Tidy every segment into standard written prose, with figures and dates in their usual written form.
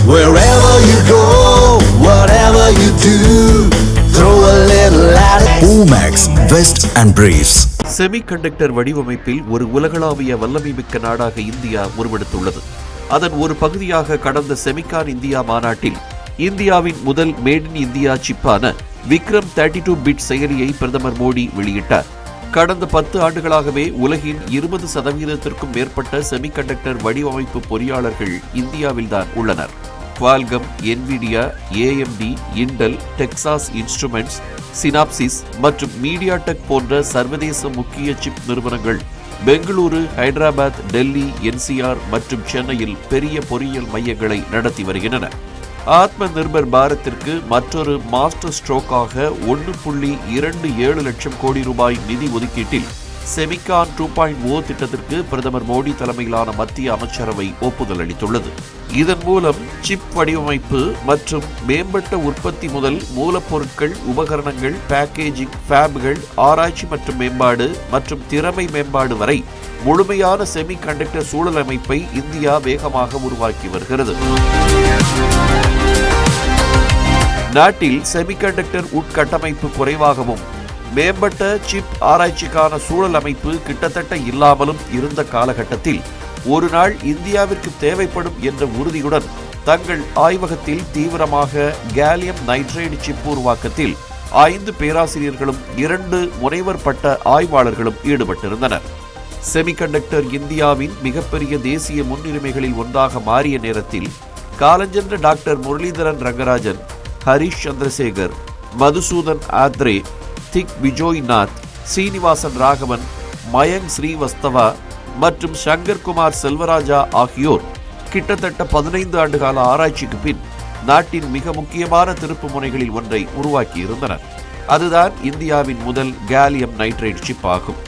Wherever you go, whatever you do, throw a little at it. Omax, Vest and Briefs. Semiconductor வடிவமைப்பில் ஒரு உலகளாவிய வல்லமை மிக்க நாடாக இந்தியா உருவெடுத்துள்ளது. அதன் ஒரு பகுதியாக கடந்த செமிகான் இந்தியா மாநாட்டில் இந்தியாவின் முதல் மேட் இன் இந்தியா சிப்பான விக்ரம் 32 பிட் செயலியை பிரதமர் மோடி வெளியிட்டார். கடந்த 10 ஆண்டுகளாகவே உலகின் 20%த்திற்கும் மேற்பட்ட செமிகண்டக்டர் வடிவமைப்பு பொறியாளர்கள் இந்தியாவில்தான் உள்ளனர். Qualcomm, Nvidia, AMD, Intel, Texas instruments, synopsis மற்றும் மீடியாடெக் போன்ற சர்வதேச முக்கிய சிப் நிறுவனங்கள் பெங்களூரு, ஹைதராபாத், டெல்லி, NCR மற்றும் சென்னையில் பெரிய பொறியியல் மையங்களை நடத்தி வருகின்றன. ஆத்ம நிர்பர் பாரத்திற்கு மற்றொரு மாஸ்டர் ஸ்ட்ரோக்காக 1.27 லட்சம் கோடி ரூபாய் நிதி ஒதுக்கீட்டில் செமிகான் 2.0 திட்டத்திற்கு பிரதமர் மோடி தலைமையிலான மத்திய அமைச்சரவை ஒப்புதல் அளித்துள்ளது. இதன் மூலம் சிப் வடிவமைப்பு மற்றும் மேம்பட்ட உற்பத்தி முதல் மூலப்பொருட்கள், உபகரணங்கள், பேக்கேஜிங், ஃபேப்கள், ஆராய்ச்சி மற்றும் மேம்பாடு மற்றும் திறமை மேம்பாடு வரை முழுமையான செமிகண்டக்டர் சூழல் அமைப்பை இந்தியா வேகமாக உருவாக்கி வருகிறது. நாட்டில் செமிகண்டக்டர் உட்கட்டமைப்பு குறைவாகவும் மேம்பட்ட சிப் ஆராய்ச்சிக்கான சூழல் அமைப்பு கிட்டத்தட்ட இல்லாமலும் இருந்த காலகட்டத்தில் ஒரு நாள் இந்தியாவிற்கு தேவைப்படும் என்ற உறுதியுடன் தங்கள் ஆய்வகத்தில் தீவிரமாக கேலியம் நைட்ரைடு சிப் உருவாக்கத்தில் 5 பேராசிரியர்களும் 2 முனைவர் பட்ட ஆய்வாளர்களும் ஈடுபட்டிருந்தனர். செமிகண்டக்டர் இந்தியாவின் மிகப்பெரிய தேசிய முன்னுரிமைகளில் ஒன்றாக மாறிய நேரத்தில் காலஞ்சென்ற டாக்டர் முரளிதரன் ரங்கராஜன், ஹரிஷ் சந்திரசேகர், மதுசூதன் ஆத்ரே, திக் விஜோய்நாத், சீனிவாசன் ராகவன், மயங்க் ஸ்ரீவஸ்தவா மற்றும் சங்கர் குமார் செல்வராஜா ஆகியோர் கிட்டத்தட்ட 15 ஆண்டுகால ஆராய்ச்சிக்கு பின் நாட்டின் மிக முக்கியமான திருப்பு முனைகளில் ஒன்றை உருவாக்கியிருந்தனர். அதுதான் இந்தியாவின் முதல் கேலியம் நைட்ரைடு சிப் ஆகும்.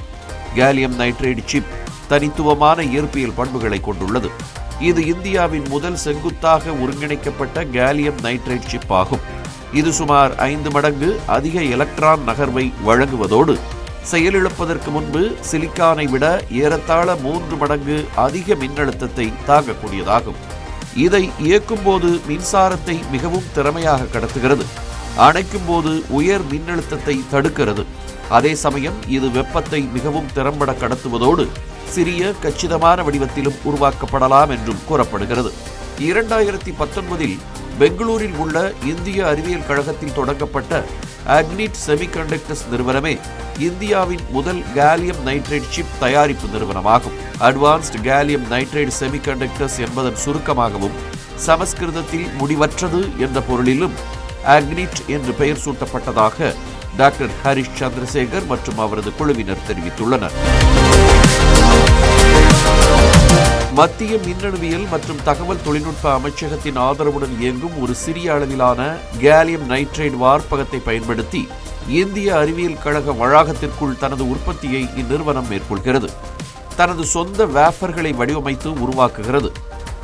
கேலியம் நைட்ரைடு சிப் தனித்துவமான இயற்பியல் பண்புகளை கொண்டுள்ளது. இது இந்தியாவின் முதல் செங்குத்தாக ஒருங்கிணைக்கப்பட்ட கேலியம் நைட்ரைடு சிப் ஆகும். இது சுமார் 5 மடங்கு அதிக எலக்ட்ரான் நகர்வை வழங்குவதோடு செயலிழப்பதற்கு முன்பு சிலிக்கானை விட ஏறத்தாழ 3 மடங்கு அதிக மின்னழுத்தத்தை தாங்கக்கூடியதாகும். இதை இயக்கும் போது மின்சாரத்தை மிகவும் திறமையாக கடத்துகிறது. அணைக்கும் போது உயர் மின்னழுத்தத்தை தடுக்கிறது. அதே சமயம் இது வெப்பத்தை மிகவும் திறம்பட கடத்துவதோடு சிறிய கச்சிதமான வடிவத்திலும் உருவாக்கப்படலாம் என்றும் கூறப்படுகிறது. 2019 பெங்களூரில் உள்ள இந்திய அறிவியல் கழகத்தில் தொடங்கப்பட்ட அக்னிட் செமிகண்டக்டர்ஸ் நிறுவனமே இந்தியாவின் முதல் கேலியம் நைட்ரைடு சிப் தயாரிப்பு நிறுவனமாகும். அட்வான்ஸ்டு கேலியம் நைட்ரைடு செமிகண்டக்டர்ஸ் என்பதன் சுருக்கமாகவும் சமஸ்கிருதத்தில் முடிவற்றது என்ற பொருளிலும் அக்னிட் என்று பெயர் சூட்டப்பட்டதாக டாக்டர் ஹரிஷ் சந்திரசேகர் மற்றும் அவரது குழுவினர் தெரிவித்துள்ளனர். மத்திய மின்னணுவியல் மற்றும் தகவல் தொழில்நுட்ப அமைச்சகத்தின் ஆதரவுடன் இயங்கும் ஒரு சிறிய அளவிலான கேலியம் நைட்ரைடு வார்ப்பகத்தை பயன்படுத்தி இந்திய அறிவியல் கழக வளாகத்திற்குள் தனது உற்பத்தியை இந்நிறுவனம் மேற்கொள்கிறது. தனது சொந்த வேஃபர்களை வடிவமைத்து உருவாக்குகிறது.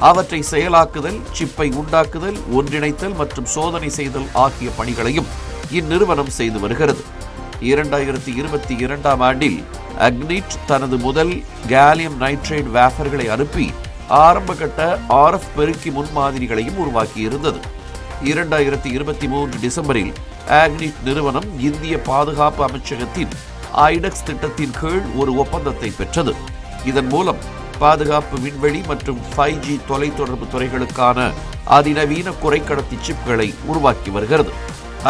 அவற்றை செயலாக்குதல், சிப்பை உண்டாக்குதல், ஒன்றிணைத்தல் மற்றும் சோதனை செய்தல் ஆகிய பணிகளையும் இந்நிறுவனம் செய்து வருகிறது. 2022ஆம் ஆண்டில் அக்னிட் தனது முதல் கேலியம் நைட்ரைடு வேஃபர்களை அனுப்பி ஆரம்பகட்ட RF பெருக்கி முன்மாதிரிகளையும் உருவாக்கியிருந்தது. 2023 டிசம்பரில் அக்னிட் நிறுவனம் இந்திய பாதுகாப்பு அமைச்சகத்தின் ஐடெக்ஸ் திட்டத்தின் கீழ் ஒரு ஒப்பந்தத்தை பெற்றது. இதன் மூலம் பாதுகாப்பு, விண்வெளி மற்றும் 5G தொலைத்தொடர்பு துறைகளுக்கான அதிநவீன குறைக்கடத்தி சிப்களை உருவாக்கி வருகிறது.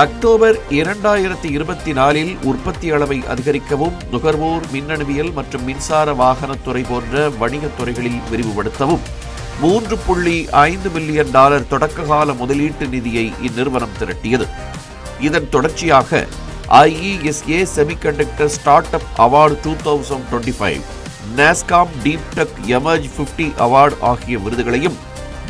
அக்டோபர் 2024இல் உற்பத்தி அளவை அதிகரிக்கவும், நுகர்வோர், மின்னணுவியல் மற்றும் மின்சார வாகனத்துறை போன்ற வணிகத் துறைகளில் விரிவுபடுத்தவும் $3.5 மில்லியன் தொடக்ககால முதலீட்டு நிதியை இந்நிறுவனம் திரட்டியது. இதன் தொடர்ச்சியாக IESA semiconductor start up award 2025, NASSCOM deep tech emerge 50 award ஆகிய விருதுகளையும்,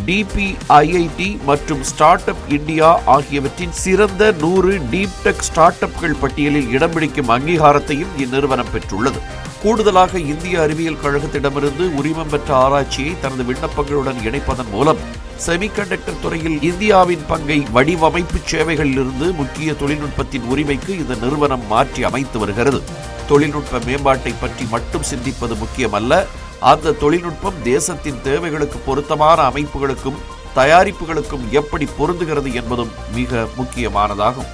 DPIIT மற்றும் ஸ்டார்ட் அப் இந்தியா ஆகியவற்றின் சிறந்த 100 டீப் டெக் ஸ்டார்ட் அப்கள் பட்டியலில் இடம் பிடிக்கும் அங்கீகாரத்தையும் இந்நிறுவனம் பெற்றுள்ளது. கூடுதலாக இந்திய அறிவியல் கழகத்திடமிருந்து உரிமம் பெற்ற ஆராய்ச்சியை தனது விண்ணப்பங்களுடன் இணைப்பதன் மூலம் செமிகண்டக்டர் துறையில் இந்தியாவின் பங்கை வடிவமைப்பு சேவைகளிலிருந்து முக்கிய தொழில்நுட்பத்தின் உரிமைக்கு இந்த நிறுவனம் மாற்றி அமைத்து வருகிறது. தொழில்நுட்ப மேம்பாட்டை பற்றி மட்டும் சிந்திப்பது முக்கியமல்ல, அந்த தொழில்நுட்பம் தேசத்தின் தேவைகளுக்கு பொருத்தமான அமைப்புகளுக்கும் தயாரிப்புகளுக்கும் எப்படி பொருந்துகிறது என்பதும் மிக முக்கியமானதாகும்.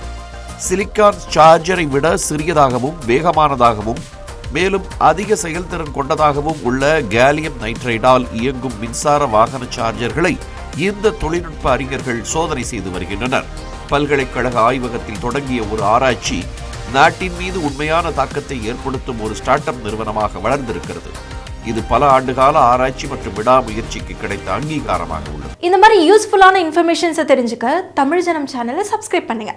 சிலிக்கான் சார்ஜரை விட சிறியதாகவும் வேகமானதாகவும் மேலும் அதிக செயல்திறன் கொண்டதாகவும் உள்ள கேலியம் நைட்ரைடால் இயங்கும் மின்சார வாகன சார்ஜர்களை இந்த தொழில்நுட்ப அறிஞர்கள் சோதனை செய்து வருகின்றனர். பல்கலைக்கழக ஆய்வகத்தில் தொடங்கிய ஒரு ஆராய்ச்சி நாட்டின் மீது உண்மையான தாக்கத்தை ஏற்படுத்தும் ஒரு ஸ்டார்ட் அப் நிறுவனமாக வளர்ந்திருக்கிறது. இது பல ஆண்டுகால ஆராய்ச்சி மற்றும் விடாமுயற்சிக்கு கிடைத்த அங்கீகாரமாக உள்ளது. இந்த மாதிரி யூஸ்ஃபுல்லான இன்ஃபர்மேஷன்ஸை தெரிஞ்சுக்க தமிழ் ஜனம் சேனலை சப்ஸ்கிரைப் பண்ணுங்க.